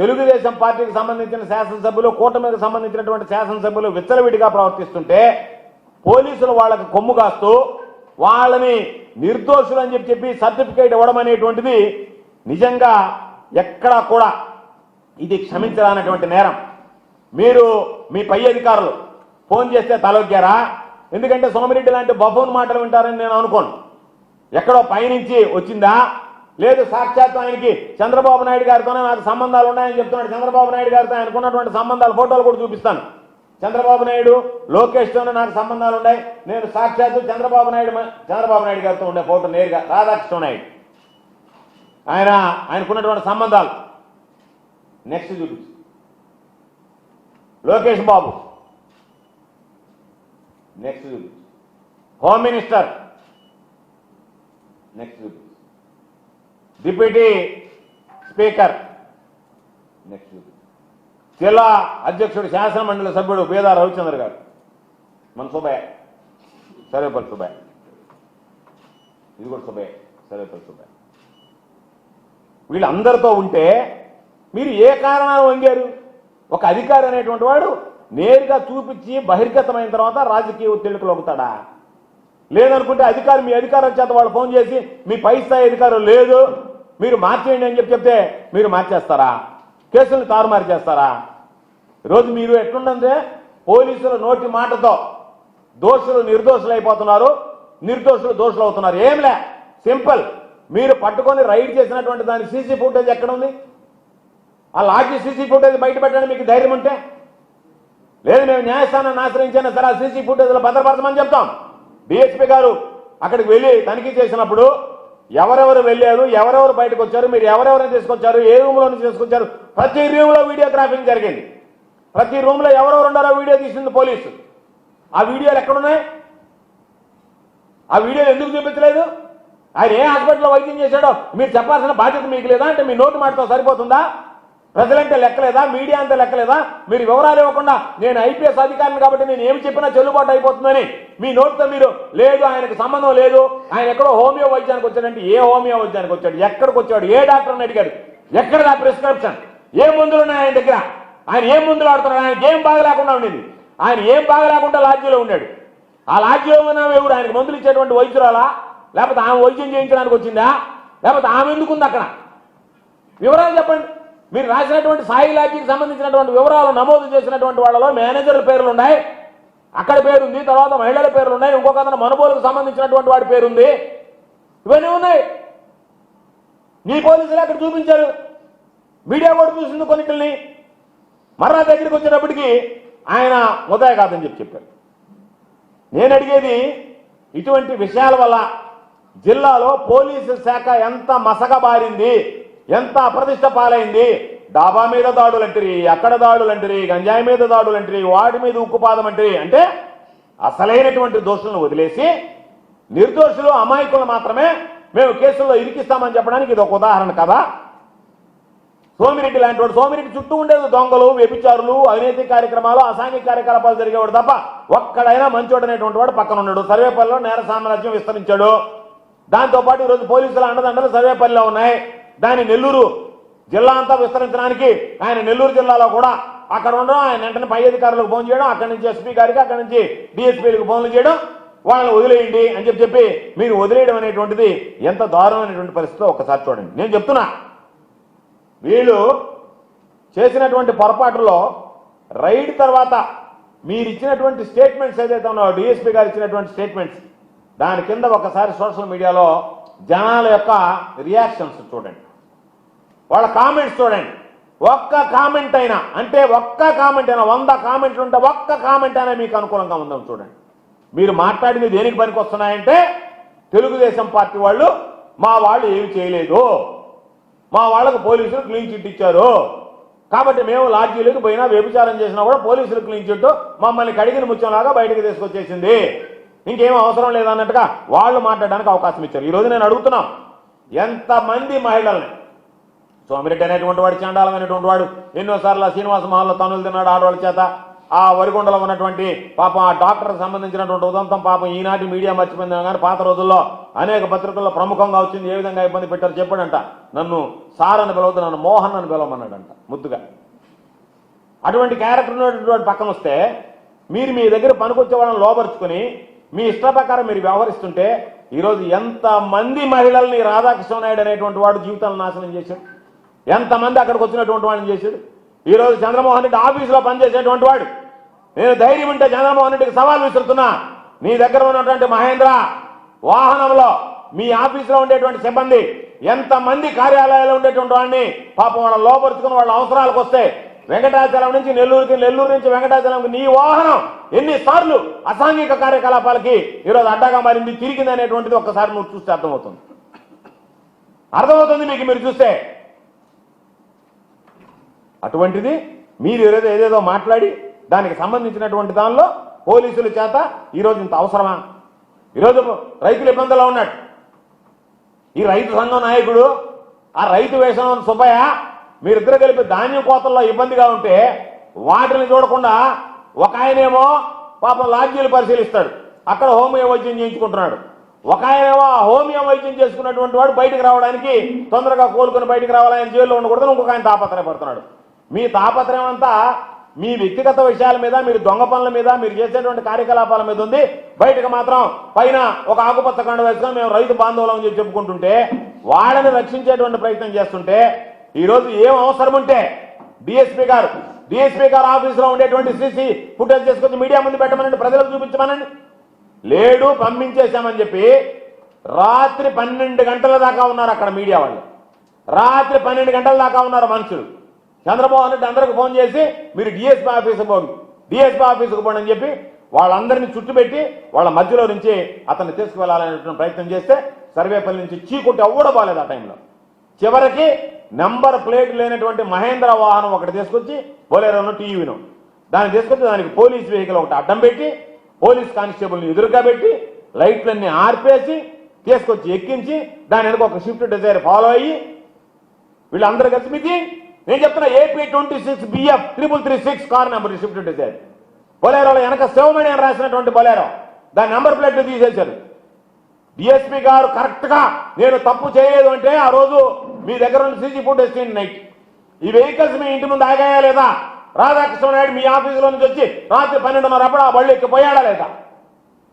తెలుగుదేశం పార్టీకి సంబంధించిన శాసనసభ్యులు, కూటమికి సంబంధించినటువంటి శాసనసభ్యులు విచ్చలవిడిగా ప్రవర్తిస్తుంటే పోలీసులు వాళ్ళకి కొమ్ము కాస్తూ వాళ్ళని నిర్దోషులు అని చెప్పి సర్టిఫికేట్ ఇవ్వడం అనేటువంటిది నిజంగా ఎక్కడా కూడా ఇది క్షమించరానటువంటి నేరం. మీరు మీ పై అధికారులు ఫోన్ చేస్తే తలొగ్గారా? ఎందుకంటే సోమిరెడ్డి లాంటి బఫూన్ మాటలు వింటారని నేను అనుకోను. ఎక్కడో పైనుంచి వచ్చిందా? లేదు సాక్షాత్తు ఆయనకి చంద్రబాబు నాయుడు గారితోనే నాకు సంబంధాలు ఉన్నాయని చెప్తున్నాడు. చంద్రబాబు నాయుడు గారితో ఆయనకున్నటువంటి సంబంధాల ఫోటోలు కూడా చూపిస్తాను. చంద్రబాబు నాయుడు లోకేష్తోనే నాకు సంబంధాలు ఉన్నాయి, నేను సాక్షాత్తు చంద్రబాబు నాయుడు గారితో ఉండే ఫోటో నేరుగా రాధాకృష్ణ నాయుడు ఆయనకున్నటువంటి సంబంధాలు నెక్స్ట్ చూపించు. లోకేష్ బాబు నెక్స్ట్ చూపించు. హోమ్ మినిస్టర్ నెక్స్ట్ చూపించు. డిప్యూటీ స్పీకర్ నెక్స్ట్ చూపించు. జిల్లా అధ్యక్షుడు శాసన మండలి సభ్యుడు బేదా రవిచంద్ర గారు, మన సుబ్బయ్య, సర్వేపల్లి సుబ్బయ్య, ఇది కూడా సుబ్బయ్య, సర్వేపల్లి సుబ్బయ్య. వీళ్ళందరితో ఉంటే మీరు ఏ కారణాలు వంగారు? ఒక అధికారి అనేటువంటి వాడు నేరుగా చూపించి బహిర్గతమైన తర్వాత రాజకీయ ఒత్తిడికి లొంగుతాడా? లేదనుకుంటే అధికారి మీ అధికారం చేత వాళ్ళు ఫోన్ చేసి మీ పై స్థాయి అధికారం లేదు మీరు మార్చేయండి అని చెప్తే మీరు మార్చేస్తారా? కేసులను తారుమారు చేస్తారా? ఈరోజు మీరు ఎట్లుందంటే పోలీసుల నోటి మాటతో దోషులు నిర్దోషులు అయిపోతున్నారు, నిర్దోషులు దోషులు అవుతున్నారు. ఏంలే, సింపుల్. మీరు పట్టుకొని రైడ్ చేసినటువంటి దాని సీసీ ఫుటేజ్ ఎక్కడ ఉంది? ఆ లాడ్జీ సీసీ ఫుటేజ్ బయట పెట్టడానికి మీకు ధైర్యం ఉంటే, లేదు మేము న్యాయస్థానాన్ని ఆశ్రయించాను సరే ఆ సీసీ ఫుటేజ్లో భద్రపరచమని చెప్తాం. డిఎస్పీ గారు అక్కడికి వెళ్ళి తనిఖీ చేసినప్పుడు ఎవరెవరు వెళ్ళారు, ఎవరెవరు బయటకు వచ్చారు, మీరు ఎవరెవరిని తీసుకొచ్చారు, ఏ రూమ్లో నుంచి తీసుకొచ్చారు, ప్రతి రూమ్లో వీడియోగ్రాఫింగ్ జరిగింది. ప్రతి రూమ్లో ఎవరెవరు ఉన్నారో వీడియో తీసింది పోలీసు. ఆ వీడియోలు ఎక్కడున్నాయి? ఆ వీడియోలు ఎందుకు చూపించలేదు? ఆయన ఏ హాస్పిటల్లో వైద్యం చేశాడో మీరు చెప్పాల్సిన బాధ్యత మీకు లేదా? అంటే మీ నోటి మాటతో సరిపోతుందా? ప్రజలంటే లెక్కలేదా? మీడియా అంతా లెక్కలేదా? మీరు వివరాలు ఇవ్వకుండా నేను ఐపీఎస్ అధికారిని కాబట్టి నేను ఏమి చెప్పినా చెల్లుబాటు అయిపోతుందని మీ నోటితో మీరు లేదు, ఆయనకు సంబంధం లేదు, ఆయన ఎక్కడో హోమియో వైద్యానికి వచ్చాడంటే ఏ హోమియో వైద్యానికి వచ్చాడు? ఎక్కడికి వచ్చాడు? ఏ డాక్టర్ని అడిగాడు? ఎక్కడ ఆ ప్రిస్క్రిప్షన్? ఏ మందులు ఉన్నాయి ఆయన దగ్గర? ఆయన ఏం మందులు ఆడుతున్నాడు? ఆయనకి ఏం బాగా లేకుండా ఉండింది. ఆయన ఏం బాగా లేకుండా లాడ్జీలో ఉన్నాడు. ఆ లాడ్జీలో ఉన్న ఎవరు? ఆయనకు మందులు ఇచ్చేటువంటి వైద్యురాలా? లేకపోతే ఆమె వైద్యం చేయించడానికి వచ్చిందా? లేకపోతే ఆమె ఎందుకుంది అక్కడ? వివరాలు చెప్పండి. మీరు రాసినటువంటి సాయి లాడ్జీకి సంబంధించినటువంటి వివరాలు నమోదు చేసినటువంటి వాళ్ళలో మేనేజర్ల పేర్లు ఉన్నాయి, అక్కడ పేరుంది, తర్వాత మహిళల పేర్లు ఉన్నాయి, ఇంకొక అతను మనుబోలుకు సంబంధించినటువంటి వాడి పేరుంది, ఇవన్నీ ఉన్నాయి. నీ పోలీసులు అక్కడ చూపించారు, మీడియా కూడా చూసింది కొన్నిటిని. మర్రా దగ్గరికి వచ్చేటప్పటికి ఆయన ముద్దాయి కాదని చెప్పారు. నేను అడిగేది ఇటువంటి విషయాల వల్ల జిల్లాలో పోలీసు శాఖ ఎంత మసకబారింది, ఎంత అప్రతిష్ట పాలైంది. డాబా మీద దాడులంటారు, అక్కడ దాడులంటారు, గంజాయి మీద దాడులంటారు, వాటి మీద ఉక్కుపాదం అంటారు. అంటే అసలైనటువంటి దోషులను వదిలేసి నిర్దోషులు అమాయకులు మాత్రమే మేము కేసుల్లో ఇరికిస్తామని చెప్పడానికి ఇది ఒక ఉదాహరణ కదా. సోమిరెడ్డి లాంటి వాడు, సోమిరెడ్డి చుట్టూ ఉండేది దొంగలు, వ్యభిచారులు, అవినీతి కార్యక్రమాలు, అసాంఘిక కార్యకలాపాలు జరిగేవాడు తప్ప ఒక్కడైనా మంచోడు అనేటువంటి వాడు పక్కన ఉన్నాడు. సర్వేపల్లిలో నేర సామ్రాజ్యం విస్తరించాడు. దాంతోపాటు ఈరోజు పోలీసుల అండదండలు సర్వేపల్లిలో ఉన్నాయి. దాని నెల్లూరు జిల్లా అంతా విస్తరించడానికి ఆయన నెల్లూరు జిల్లాలో కూడా అక్కడ ఉండడం, ఆయన వెంటనే పై అధికారులకు ఫోన్ చేయడం, అక్కడి నుంచి ఎస్పీ గారికి, అక్కడి నుంచి డిఎస్పీలకు ఫోన్లు చేయడం, వాళ్ళని వదిలేయండి అని చెప్పి మీరు వదిలేయడం అనేటువంటిది ఎంత దారుణమైనటువంటి పరిస్థితిలో ఒకసారి చూడండి. నేను చెప్తున్నా, వీళ్ళు చేసినటువంటి పొరపాటులో రైడ్ తర్వాత మీరు ఇచ్చినటువంటి స్టేట్మెంట్స్ ఏదైతే ఉన్నాయో, డిఎస్పీ గారు ఇచ్చినటువంటి స్టేట్మెంట్స్, దాని కింద ఒకసారి సోషల్ మీడియాలో జనాల యొక్క రియాక్షన్స్ చూడండి, వాళ్ళ కామెంట్స్ చూడండి. ఒక్క కామెంట్ అయినా, అంటే ఒక్క కామెంట్ అయినా, 100 కామెంట్లు ఉంటే ఒక్క కామెంట్ అయినా మీకు అనుకూలంగా ఉందాం చూడండి. మీరు మాట్లాడింది దేనికి పనికి వస్తున్నాయంటే, తెలుగుదేశం పార్టీ వాళ్ళు మా వాళ్ళు ఏమి చేయలేదు, మా వాళ్ళకు పోలీసులు క్లీన్ చిట్ ఇచ్చారు, కాబట్టి మేము లాడ్జీలకు పోయినా వ్యభిచారం చేసినా కూడా పోలీసులు క్లీన్ చిట్ మమ్మల్ని కడిగిన ముత్యంలాగా బయటకు తీసుకొచ్చేసింది, ఇంకేం అవసరం లేదన్నట్టుగా వాళ్ళు మాట్లాడడానికి అవకాశం ఇచ్చారు. ఈరోజు నేను అడుగుతున్నా, ఎంతమంది మహిళల్ని, సోమిరెడ్డి అనేటువంటి వాడు, చండాలమైనటువంటి వాడు, ఎన్నోసార్లు శ్రీనివాస మహల్లో తనులు తిన్నాడు ఆడవాళ్ళ చేత. ఆ వరికొండలో ఉన్నటువంటి పాపం ఆ డాక్టర్కి సంబంధించినటువంటి ఉదంతం పాపం ఈనాటి మీడియా మర్చిపోయింది, కానీ పాత రోజుల్లో అనేక పత్రికల్లో ప్రముఖంగా వచ్చింది. ఏ విధంగా ఇబ్బంది పెట్టారు చెప్పాడంట. నన్ను సార్ అని పిలవద్దు, నన్ను మోహన్ అని పిలవమన్నాడంట ముద్దుగా. అటువంటి క్యారెక్టర్ ఉన్నటువంటి పక్కన వస్తే మీరు మీ దగ్గర పనికొచ్చే వాళ్ళని లోపరుచుకొని మీ ఇష్ట ప్రకారం మీరు వ్యవహరిస్తుంటే ఈరోజు ఎంతమంది మహిళల్ని రాధాకృష్ణ నాయుడు అనేటువంటి వాడు జీవితాలను నాశనం చేశాడు, ఎంతమంది అక్కడికి వచ్చినటువంటి వాళ్ళని చేశాడు. ఈరోజు చంద్రమోహన్ రెడ్డి ఆఫీసులో పనిచేసేటువంటి వాడు, నేను ధైర్యం ఉంటే చంద్రమోహన్ రెడ్డికి సవాల్ విసురుతున్నా, నీ దగ్గర ఉన్నటువంటి మహేంద్ర వాహనంలో మీ ఆఫీసులో ఉండేటువంటి సిబ్బంది ఎంతమంది కార్యాలయాల్లో ఉండేటువంటి వాడిని పాపం వాళ్ళ లోపరుచుకుని వాళ్ళ అవసరాలకు వస్తే వెంకటాచలం నుంచి నెల్లూరుకి, నెల్లూరు నుంచి వెంకటాచలంకి నీ వాహనం ఎన్నిసార్లు అసాంఘిక కార్యకలాపాలకి ఈరోజు అడ్డాగా మారింది, తిరిగింది అనేటువంటిది ఒక్కసారి నువ్వు చూస్తే అర్థమవుతుంది మీకు. మీరు చూస్తే అటువంటిది మీరు ఏదేదో మాట్లాడి దానికి సంబంధించినటువంటి దానిలో పోలీసుల చేత ఈరోజు ఇంత అవసరమా? ఈరోజు రైతులు ఇబ్బందుల్లో ఉన్నాడు. ఈ రైతు సంఘం నాయకుడు, ఆ రైతు వేషం సుబ్బయ్య, మీరిద్దరు కలిపి ధాన్యం కోతల్లో ఇబ్బందిగా ఉంటే వాటిని చూడకుండా ఒక ఆయనేమో పాపం లాడ్జీలు పరిశీలిస్తాడు, అక్కడ హోమియో వైద్యం చేయించుకుంటున్నాడు. ఒక ఆయనేమో ఆ హోమియో వైద్యం చేసుకున్నటువంటి వాడు బయటకు రావడానికి తొందరగా కోలుకొని బయటకు రావాలని జైల్లో ఉండకూడదు, ఇంకొక ఆయన తాపత్రయపడుతున్నాడు. మీ తాపత్రయం అంతా మీ వ్యక్తిగత విషయాల మీద, మీరు దొంగ పనుల మీద, మీరు చేసేటువంటి కార్యకలాపాల మీద ఉంది. బయటకు మాత్రం పైన ఒక ఆకుపచ్చ కండ వేసుకొని మేము రైతు బాంధవులం అని చెప్పుకుంటుంటే, వాళ్ళని రక్షించేటువంటి ప్రయత్నం చేస్తుంటే ఈరోజు ఏం అవసరం ఉంటే డిఎస్పీ గారు ఆఫీసులో ఉండేటువంటి సీసీ ఫుటేజ్ చేసుకొచ్చి మీడియా ముందు పెట్టమనండి, ప్రజలకు చూపించమనండి. లేడు, పంపించేశామని చెప్పి రాత్రి 12 గంటల దాకా ఉన్నారు అక్కడ మీడియా వాళ్ళు. రాత్రి 12 గంటల దాకా ఉన్నారు మనుషులు. చంద్రమోహన్ రెడ్డి అందరికి ఫోన్ చేసి మీరు డిఎస్పీ ఆఫీసుకు పోండి అని చెప్పి వాళ్ళందరినీ చుట్టుపెట్టి వాళ్ళ మధ్యలో నుంచి అతన్ని తీసుకువెళ్లాలనేటువంటి ప్రయత్నం చేస్తే సర్వేపల్లి నుంచి చీకొట్టి అవ్వడం బాలేదు. ఆ టైంలో చివరికి నెంబర్ ప్లేట్ లేనటువంటి మహేంద్ర వాహనం ఒకటి తీసుకొచ్చి, బొలేరోను టీవీను దాన్ని తీసుకొచ్చి దానికి పోలీస్ వెహికల్ ఒకటి అడ్డం పెట్టి, పోలీస్ కానిస్టేబుల్ని ఎదురుగా పెట్టి, లైట్లన్నీ ఆర్పేసి తీసుకొచ్చి ఎక్కించి దాని వెనక ఒక స్విఫ్ట్ డిజైర్ ఫాలో అయ్యి వీళ్ళందరూ కలిసి మీకు నేను చెప్తున్నా AP 26 BF 3336 car number Swift Dzire బొలేరోలో వెనక శివమణి అని రాసినటువంటి బొలేరో దాని నెంబర్ ప్లేట్ తీసేశారు. డిఎస్పీ గారు కరెక్ట్ గా నేను తప్పు చేయలేదు అంటే ఆ రోజు మీ దగ్గర ఉన్న సీసీ ఫుటేజ్ తీయండి నైట్. ఈ వెహికల్స్ మీ ఇంటి ముందు ఆగాయా లేదా? రాధాకృష్ణ నాయుడు మీ ఆఫీసులో నుంచి వచ్చి రాత్రి 12:30 అప్పుడు ఆ బళ్ళు ఎక్కిపోయాడా లేదా?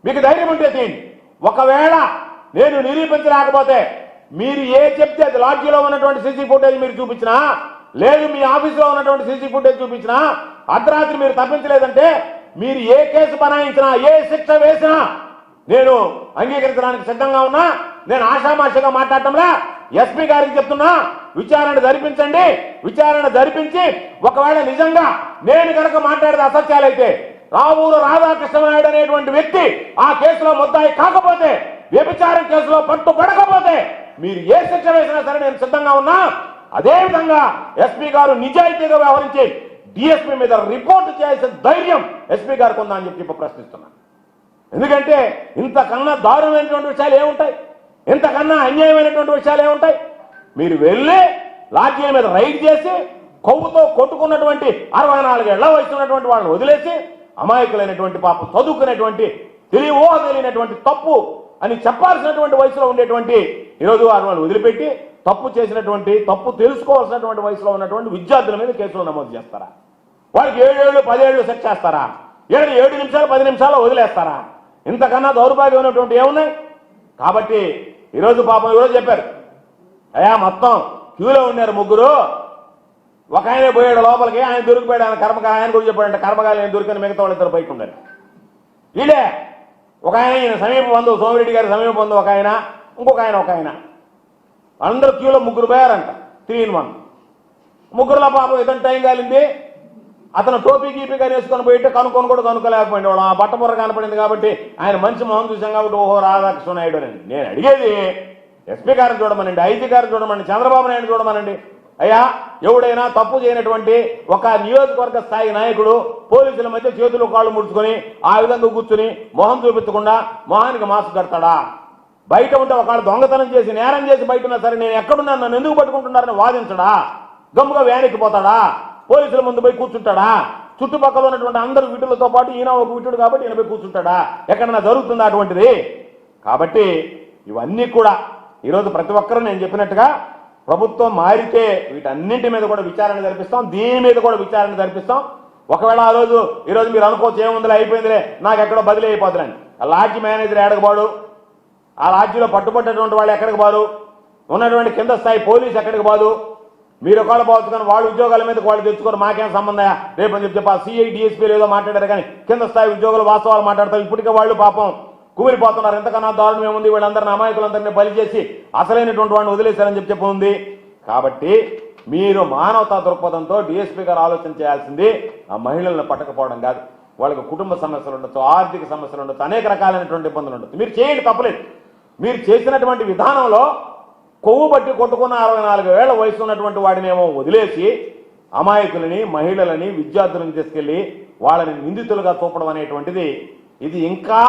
మీకు ధైర్యం ఉంటే తీయండి. ఒకవేళ నేను నిరూపించలేకపోతే మీరు ఏ చెప్తే అది లాడ్జీలో ఉన్నటువంటి సీసీ ఫుటేజ్ మీరు చూపించినా, లేదు మీ ఆఫీసులో ఉన్నటువంటి సీసీ ఫుటేజ్ చూపించినా, అర్ధరాత్రి మీరు తప్పించలేదంటే మీరు ఏ కేసు బనాయించినా, ఏ శిక్ష వేసినా నేను అంగీకరించడానికి సిద్ధంగా ఉన్నా. నేను ఆషామాషిగా మాట్లాడటంలా ఎస్పీ గారికి చెప్తున్నా, విచారణ జరిపించండి. విచారణ జరిపించి ఒకవేళ నిజంగా నేను కనుక మాట్లాడేది అసత్యాలైతే, రావూరు రాధాకృష్ణ నాయుడు అనేటువంటి వ్యక్తి ఆ కేసులో ముద్దాయి కాకపోతే, వ్యభిచారం కేసులో పట్టుబడకపోతే మీరు ఏ శిక్ష వేసినా సరే నేను సిద్ధంగా ఉన్నా. అదేవిధంగా ఎస్పీ గారు నిజాయితీగా వ్యవహరించి డిఎస్పీ మీద రిపోర్ట్ చేయాల్సిన ధైర్యం ఎస్పీ గారికి ఉందా అని చెప్పి ప్రశ్నిస్తున్నాను. ఎందుకంటే ఇంతకన్నా దారుణమైనటువంటి విషయాలు ఏముంటాయి? ఇంతకన్నా అన్యాయమైనటువంటి విషయాలు ఏముంటాయి? మీరు వెళ్ళి లాడ్జీల మీద రైడ్ చేసి కొవ్వుతో కొట్టుకున్నటువంటి 64 ఏళ్ల వయసు ఉన్నటువంటి వాళ్ళని వదిలేసి అమాయకులైనటువంటి పాపం చదువుకునేటువంటి తెలియనటువంటి తప్పు అని చెప్పాల్సినటువంటి వయసులో ఉండేటువంటి ఈరోజు వాళ్ళని వదిలిపెట్టి తప్పు చేసినటువంటి తప్పు తెలుసుకోవాల్సినటువంటి వయసులో ఉన్నటువంటి విద్యార్థుల మీద కేసులు నమోదు చేస్తారా? వాళ్ళకి 7 ఏళ్ళు 10 ఏళ్ళు శిక్ష చేస్తారా? 7 నిమిషాలు 10 నిమిషాలు వదిలేస్తారా? ఇంతకన్నా దౌర్భాగ్యం ఉన్నటువంటి ఏమున్నాయి? కాబట్టి ఈరోజు పాపం ఈరోజు చెప్పారు, అయ్యా మొత్తం క్యూలో ఉన్నారు ముగ్గురు, ఒక ఆయనే పోయాడు లోపలికి, ఆయన దొరికిపోయాడు, ఆయన కర్మకాయ ఆయన కూడా చెప్పాడంటే కర్మకాయలు నేను దొరికిన మిగతా వాళ్ళు ఇద్దరు బయట ఉన్నారు. వీడే ఒక ఆయన ఈయన సమీప బంధువు సోమిరెడ్డి గారి సమీప బంధువు ఒక ఆయన, ఇంకొక ఆయన అందరూ క్యూలో ముగ్గురు పోయారంట 3 in 1. ముగ్గురులో పాపం ఇతను టైం కాలింది, అతను టోపీ గీపీ గారు వేసుకొని పోయితే కనుక్కొని కూడా కనుక్కోలేకపోయింది. వాడు ఆ బట్టబుర్ర కనపడింది కాబట్టి ఆయన మంచి మొహం చూసాం కాబట్టి ఓహో రాధాకృష్ణ నాయుడు అని. నేను అడిగేది ఎస్పీ గారిని చూడమనండి, ఐజీ గారిని చూడమనండి, చంద్రబాబు నాయుడు చూడమనండి. అయ్యా ఎవడైనా తప్పు చేయనటువంటి ఒక నియోజకవర్గ స్థాయి నాయకుడు పోలీసుల మధ్య చేతులు కాళ్ళు ముడుచుకొని ఆ విధంగా కూర్చుని మొహం చూపించకుండా మొహానికి మాస్క్ కడతాడా? బయట ఉంటే ఒకళ్ళు దొంగతనం చేసి నేరం చేసి బయట ఉన్నా సరే నేను ఎక్కడున్నా నన్ను ఎందుకు పట్టుకుంటున్నారని వాదించడా? గమ్ముగా వ్యానికి పోతాడా? పోలీసుల ముందు పోయి కూర్చుంటాడా? చుట్టుపక్కల ఉన్నటువంటి అందరు విటులతో పాటు ఈయన ఒక విటుడు కాబట్టి ఈయన పోయి కూర్చుంటాడా? ఎక్కడన్నా జరుగుతుందా అటువంటిది? కాబట్టి ఇవన్నీ కూడా ఈరోజు ప్రతి ఒక్కరూ నేను చెప్పినట్టుగా ప్రభుత్వం మారితే వీటన్నింటి మీద కూడా విచారణ జరిపిస్తాం, దీని మీద కూడా విచారణ జరిపిస్తాం. ఒకవేళ ఈరోజు మీరు అనుకోవచ్చు ఏముందిలే అయిపోయిందిలే నాకు ఎక్కడో బదిలీ అయిపోతుందని. ఆ లాడ్జీ మేనేజర్ ఎడగబాడు, ఆ లాడ్జీలో పట్టుబట్టేటువంటి వాళ్ళు ఎక్కడికి బారు, ఉన్నటువంటి కింద స్థాయి పోలీసు ఎక్కడికి బాదు. మీరు ఒకళ్ళు పోవచ్చు కానీ వాళ్ళ ఉద్యోగాల మీద వాళ్ళు తెచ్చుకోరు, మాకేం సంబంధం రేపు అని చెప్పి సిఐ డిఎస్పీలు ఏదో మాట్లాడారు కానీ కింద స్థాయి ఉద్యోగులు వాస్తవాలు మాట్లాడతారు. ఇప్పటికే వాళ్ళు పాపం కుమిలిపోతున్నారు. ఎంతకన్నా దారుణం ఏముంది? వీళ్ళందరినీ అమాయకులందరినీ బలి చేసి అసలైనటువంటి వాడిని వదిలేశారని చెప్పి ఉంది. కాబట్టి మీరు మానవతా దృక్పథంతో డిఎస్పీ గారు ఆలోచన చేయాల్సింది ఆ మహిళలను పట్టకపోవడం కాదు. వాళ్ళకి కుటుంబ సమస్యలు ఉండొచ్చు, ఆర్థిక సమస్యలు ఉండొచ్చు, అనేక రకాలైనటువంటి ఇబ్బందులు ఉండొచ్చు. మీరు చేయండి, తప్పలేదు. మీరు చేసినటువంటి విధానంలో కొవ్వు బట్టి కొట్టుకున్న 64 ఏళ్ల వయసు ఉన్నటువంటి వాడినేమో వదిలేసి అమాయకులని, మహిళలని, విద్యార్థులను తీసుకెళ్లి వాళ్ళని నిందితులుగా చూపడం అనేటువంటిది ఇది ఇంకా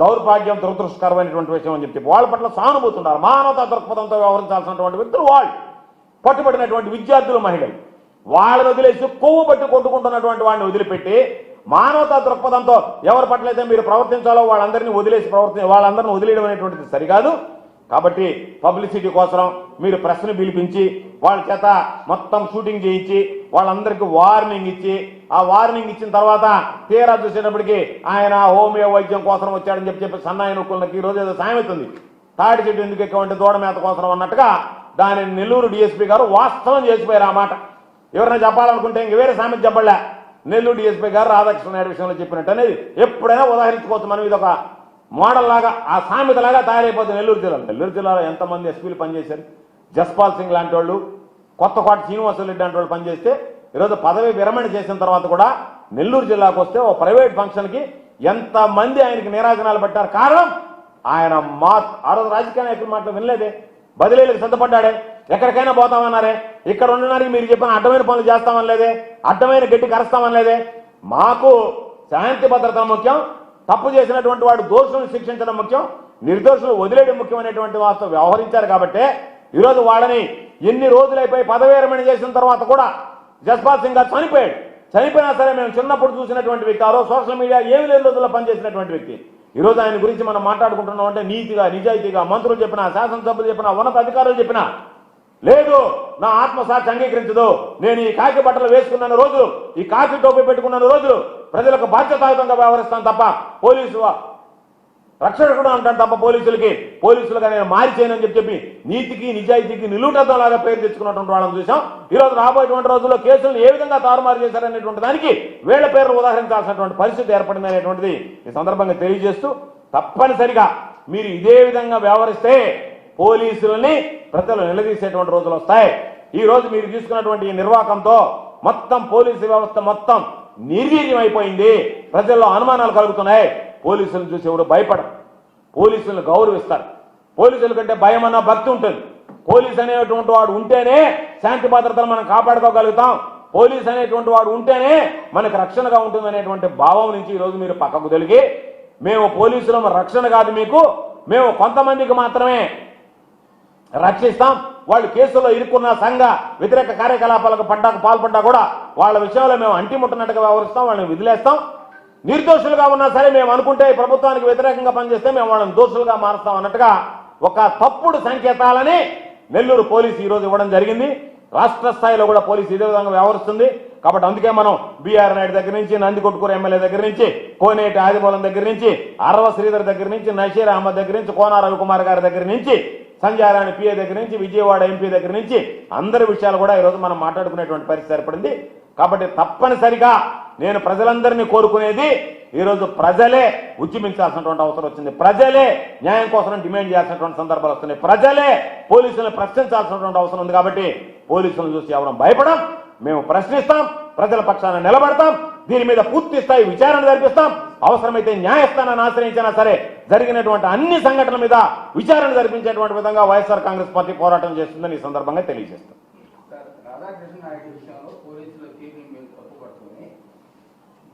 దౌర్భాగ్యం, దురదృష్టకరమైనటువంటి విషయం అని చెప్పి వాళ్ళ పట్ల సానుభూతి ఉండాలి. మానవతా దృక్పథంతో వ్యవహరించాల్సినటువంటి వ్యక్తులు వాళ్ళు, పట్టుబడినటువంటి విద్యార్థులు, మహిళలు. వాళ్ళని వదిలేసి కొవ్వు బట్టి కొట్టుకుంటున్నటువంటి వాడిని వదిలిపెట్టి మానవతా దృక్పథంతో ఎవరి పట్లయితే మీరు ప్రవర్తించాలో వాళ్ళందరినీ వదిలేయడం అనేటువంటిది సరికాదు. కాబట్టి పబ్లిసిటీ కోసం మీరు ప్రెస్ను పిలిపించి వాళ్ళ చేత మొత్తం షూటింగ్ చేయించి వాళ్ళందరికీ వార్నింగ్ ఇచ్చి ఆ వార్నింగ్ ఇచ్చిన తర్వాత తీరా చూసేటప్పటికి ఆయన హోమియో వైద్యం కోసం వచ్చాడని చెప్పి సన్నాయి నొక్కులకి ఈరోజు ఏదో సామెతుంది, తాటి చెట్టు ఎందుకు ఎక్కువంటే దూడ మేత కోసం అన్నట్టుగా దానిని నెల్లూరు డిఎస్పీ గారు వాస్తవం చేసిపోయారు. ఆ మాట ఎవరైనా చెప్పాలనుకుంటే ఇంక వేరే సామెత చెప్పలే. నెల్లూరు డిఎస్పీ గారు రాధాకృష్ణ నాయుడు విషయంలో చెప్పినట్టు అనేది ఎప్పుడైనా ఉదాహరించుకోవచ్చు. మనం ఇది ఒక మోడల్ లాగా, ఆ సామెతలాగా తయారైపోతుంది. నెల్లూరు జిల్లాలో ఎంతమంది ఎస్పీలు పనిచేశారు? జస్పాల్ సింగ్ లాంటి వాళ్ళు, కొత్తకోట శ్రీనివాసరెడ్డి లాంటి వాళ్ళు పనిచేస్తే ఈరోజు పదవి విరమణ చేసిన తర్వాత కూడా నెల్లూరు జిల్లాకు వస్తే ఓ ప్రైవేట్ ఫంక్షన్కి ఎంతమంది ఆయనకి నీరాజనాలు పెట్టారు. కారణం ఆయన ఆ రోజు రాజకీయ నాయకుల మాటలు వినలేదే, బదిలీలకు సిద్ధపడ్డాడే, ఎక్కడికైనా పోతామన్నారే, ఇక్కడ ఉండడానికి మీరు చెప్పిన అడ్డమైన పనులు చేస్తామనలేదే, అడ్డమైన గట్టి కరుస్తామనలేదే. మాకు శాంతి భద్రత ముఖ్యం, తప్పు చేసినటువంటి వాడు దోషులను శిక్షించడం ముఖ్యం, నిర్దోషులు వదిలేయడం ముఖ్యమైనటువంటి వారితో వ్యవహరించారు. కాబట్టి ఈరోజు వాళ్ళని ఎన్ని రోజులైపోయి పదవి విరమణ చేసిన తర్వాత కూడా జస్పాల్ సింగ్ గారు చనిపోయినా సరే మేము చిన్నప్పుడు చూసినటువంటి వ్యక్తి, ఆ రోజు సోషల్ మీడియా ఏమి లేని రోజుల్లో పనిచేసినటువంటి వ్యక్తి. ఈరోజు ఆయన గురించి మనం మాట్లాడుకుంటున్నాం అంటే నీతిగా, నిజాయితీగా మంత్రులు చెప్పినా, శాసనసభ్యులు చెప్పినా, ఉన్నత అధికారులు చెప్పినా లేదు నా ఆత్మసాక్షి అంగీకరించదు, నేను ఈ కాకి బట్టలు వేసుకున్న రోజులు, ఈ కాకి టోపీ పెట్టుకున్న రోజులు ప్రజలకు బాధ్యతాయుతంగా వ్యవహరిస్తాను తప్ప పోలీసు రక్షకుడు అంటాను తప్ప పోలీసులుగా నేను మారి చేయనని చెప్పి నీతికి నిజాయితీకి నిలువుటద్దలాగా పేరు తెచ్చుకున్నటువంటి వాళ్ళని చూసాం. ఈరోజు రాబోయేటువంటి రోజుల్లో కేసులను ఏ విధంగా తారుమారు చేశారనేటువంటి దానికి వీళ్ల పేర్లు ఉదాహరించాల్సినటువంటి పరిస్థితి ఏర్పడింది అనేటువంటిది ఈ సందర్భంగా తెలియజేస్తూ, తప్పనిసరిగా మీరు ఇదే విధంగా వ్యవహరిస్తే పోలీసులని ప్రజలు నిలదీసేటువంటి రోజులు వస్తాయి. ఈ రోజు మీరు తీసుకున్నటువంటి ఈ నిర్వాకంతో మొత్తం పోలీసు వ్యవస్థ మొత్తం నిర్వీర్యం అయిపోయింది. ప్రజల్లో అనుమానాలు కలుగుతున్నాయి. పోలీసులను చూసి ఎవరు భయపడరు, పోలీసులను గౌరవిస్తారు. పోలీసుల కంటే భయం అన్న భక్తి ఉంటుంది. పోలీసు అనేటువంటి వాడు ఉంటేనే శాంతి భద్రతలు మనం కాపాడుకోగలుగుతాం, పోలీసు అనేటువంటి వాడు ఉంటేనే మనకు రక్షణగా ఉంటుంది అనేటువంటి భావం నుంచి ఈరోజు మీరు పక్కకు తొలగి మేము పోలీసుల రక్షణ కాదు మీకు, మేము కొంతమందికి మాత్రమే రక్షిస్తాం. వాళ్ళు కేసులో ఇరుక్కున్న సంఘ వ్యతిరేక కార్యకలాపాలకు పాల్పడ్డా కూడా వాళ్ళ విషయంలో మేము అంటిముట్టనట్టుగా వ్యవహరిస్తాం, వాళ్ళని వదిలేస్తాం. నిర్దోషులుగా ఉన్నా సరే మేము అనుకుంటే ఈ ప్రభుత్వానికి వ్యతిరేకంగా పనిచేస్తే మేము వాళ్ళని దోషులుగా మారుస్తాం అన్నట్టుగా ఒక తప్పుడు సంకేతాలని నెల్లూరు పోలీసు ఈరోజు ఇవ్వడం జరిగింది. రాష్ట్ర స్థాయిలో కూడా పోలీసు ఇదే విధంగా వ్యవహరిస్తుంది. కాబట్టి అందుకే మనం బీఆర్ నాయుడు దగ్గర నుంచి, నందికొట్కూరు ఎమ్మెల్యే దగ్గర నుంచి, కోనేటి ఆదిమూలం దగ్గర నుంచి, అరవ శ్రీధర్ దగ్గర నుంచి, నషీర్ అహ్మద్ దగ్గర నుంచి, కోన రవికుమార్ గారి దగ్గర నుంచి, సంజయ్ రాణి పిఏ దగ్గర నుంచి, విజయవాడ ఎంపీ దగ్గర నుంచి అందరి విషయాలు కూడా ఈరోజు మనం మాట్లాడుకునేటువంటి పరిస్థితి ఏర్పడింది. కాబట్టి తప్పనిసరిగా నేను ప్రజలందరినీ కోరుకునేది ఈరోజు ప్రజలే ఉద్యమించాల్సినటువంటి అవసరం వచ్చింది. ప్రజలే న్యాయం కోసం డిమాండ్ చేయాల్సినటువంటి సందర్భాలు వస్తున్నాయి. ప్రజలే పోలీసులను ప్రశ్నించాల్సినటువంటి అవసరం ఉంది. కాబట్టి పోలీసులను చూసి ఎవరం భయపడం, మేము ప్రశ్నిస్తాం, ప్రజల పక్షాన నిలబడతాం, దీని మీద పూర్తి స్థాయి విచారణ జరిపిస్తాం. అవసరమైతే న్యాయస్థానాన్ని ఆశ్రయించినా సరే జరిగినటువంటి అన్ని సంఘటనల మీద విచారణ జరిపించేటువంటి విధంగా వైఎస్ఆర్ కాంగ్రెస్ పార్టీ పోరాటం చేస్తుందని ఈ సందర్భంగా తెలియజేస్తాం. రాధాకృష్ణ నాయుడు విషయంలో పోలీసుల తీరుని మేము తప్పుపడుతుంది.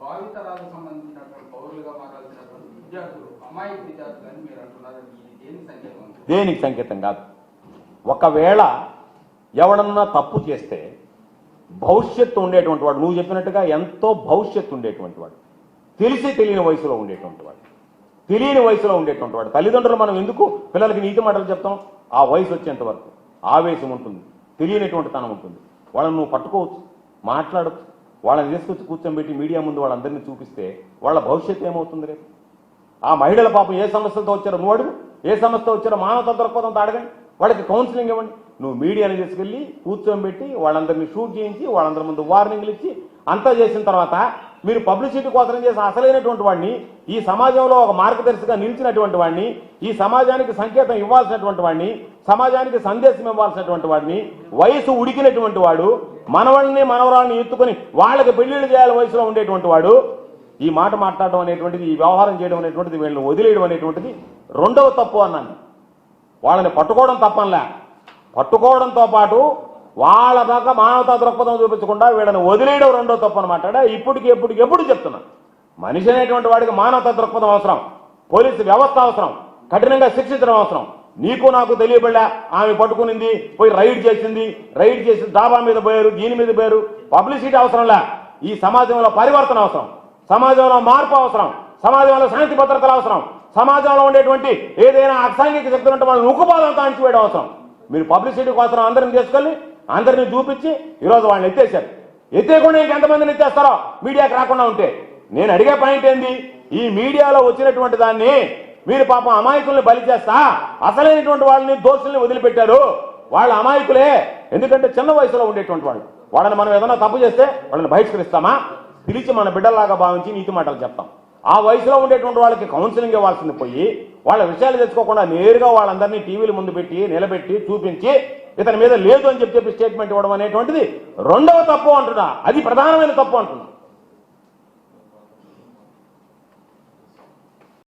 భావితరాలకు సంబంధించినటువంటి పౌరులుగా మారాల్సినటువంటి విద్యార్థులు అమాయక విద్యార్థులని మీరు అంటున్నారు. ఇది దేనికి సంకేతం? దేనికి సంకేతం కాదు. ఒకవేళ ఎవడన్నా తప్పు చేస్తే భవిష్యత్తు ఉండేటువంటి వాడు, నువ్వు చెప్పినట్టుగా ఎంతో భవిష్యత్తు ఉండేటువంటి వాడు, తెలియని వయసులో ఉండేటువంటి వాడు, తెలియని వయసులో ఉండేటువంటి వాడు, తల్లిదండ్రులు మనం ఎందుకు పిల్లలకి నీతి మాటలు చెప్తాం? ఆ వయసు వచ్చేంత వరకు ఆవేశం ఉంటుంది, తెలియనటువంటి తనం ఉంటుంది. వాళ్ళని నువ్వు పట్టుకోవచ్చు, మాట్లాడచ్చు, వాళ్ళని తీసుకొచ్చి కూర్చోబెట్టి మీడియా ముందు వాళ్ళందరినీ చూపిస్తే వాళ్ళ భవిష్యత్తు ఏమవుతుంది రేపు? ఆ మహిళల పాపం ఏ సమస్యలతో వచ్చారో నువ్వు అడుగు, ఏ సమస్యతో వచ్చారో మానవతా దృక్పథంతో అడగండి, వాళ్ళకి కౌన్సిలింగ్ ఇవ్వండి. నువ్వు మీడియాని తీసుకెళ్ళి కూర్చోబెట్టి వాళ్ళందరినీ షూట్ చేయించి వాళ్ళందరి ముందు వార్నింగ్లు ఇచ్చి అంతా చేసిన తర్వాత మీరు పబ్లిసిటీ కోసం చేసి అసలైనటువంటి వాడిని, ఈ సమాజంలో ఒక మార్గదర్శిగా నిలిచినటువంటి వాడిని, ఈ సమాజానికి సంకేతం ఇవ్వాల్సినటువంటి వాడిని, సమాజానికి సందేశం ఇవ్వాల్సినటువంటి వాడిని, వయసు ఉడికినటువంటి వాడు, మనవల్ని మనవరాల్ని ఎత్తుకొని వాళ్ళకి పెళ్లిళ్ళు చేయాలి వయసులో ఉండేటువంటి వాడు ఈ మాట మాట్లాడడం అనేటువంటిది, ఈ వ్యవహారం చేయడం అనేటువంటిది, వీళ్ళని వదిలేయడం అనేటువంటిది రెండవ తప్పు అన్నాను. వాళ్ళని పట్టుకోవడం తప్పనిలే, పట్టుకోవడంతో పాటు వాళ్ళ దాకా మానవతా దృక్పథం చూపించకుండా వీళ్ళని వదిలేయడం రెండో తప్పు అనమాట. ఎప్పుడు చెప్తున్నా, మనిషి అనేటువంటి వాడికి మానవతా దృక్పథం అవసరం, పోలీసు వ్యవస్థ అవసరం, కఠినంగా శిక్షించడం అవసరం. నీకు నాకు తెలియబడ్డా ఆమె పట్టుకునింది, పోయి రైడ్ చేసి డాబా మీద పోయారు, దీని మీద పోయారు, పబ్లిసిటీ అవసరంలే. ఈ సమాజంలో పరివర్తన అవసరం, సమాజంలో మార్పు అవసరం, సమాజంలో శాంతి భద్రతలు అవసరం, సమాజంలో ఉండేటువంటి ఏదైనా అసాంఘిక శక్తులు ఉంటే వాళ్ళని ఉక్కుపాదంతో అణిచివేయడం అవసరం. మీరు పబ్లిసిటీ కోసం అందరిని తీసుకెళ్ళి అందరినీ చూపించి ఈరోజు వాళ్ళని ఎత్తేసారు. ఎత్తేయకుండా ఇంకెంతమందిని ఎత్తేస్తారో మీడియాకి రాకుండా ఉంటే. నేను అడిగే పాయింట్ ఏంది, ఈ మీడియాలో వచ్చినటువంటి దాన్ని మీరు పాపం అమాయకుల్ని బలి చేస్తా అసలైనటువంటి వాళ్ళని దోషుల్ని వదిలిపెట్టారు. వాళ్ళ అమాయకులే, ఎందుకంటే చిన్న వయసులో ఉండేటువంటి వాళ్ళు. వాళ్ళని మనం ఏదైనా తప్పు చేస్తే వాళ్ళని బహిష్కరిస్తామా? పిలిచి మన బిడ్డల్లాగా భావించి నీతి మాటలు చెప్తాం. ఆ వయసులో ఉండేటువంటి వాళ్ళకి కౌన్సిలింగ్ ఇవ్వాల్సింది పోయి వాళ్ళ విషయాలు తెచ్చుకోకుండా నేరుగా వాళ్ళందరినీ టీవీల ముందు పెట్టి నిలబెట్టి చూపించి ఇతని మీద లేదు అని చెప్పి స్టేట్మెంట్ ఇవ్వడం అనేటువంటిది రెండవ తప్పు అంటున్నా, అది ప్రధానమైన తప్పు అంటున్నా.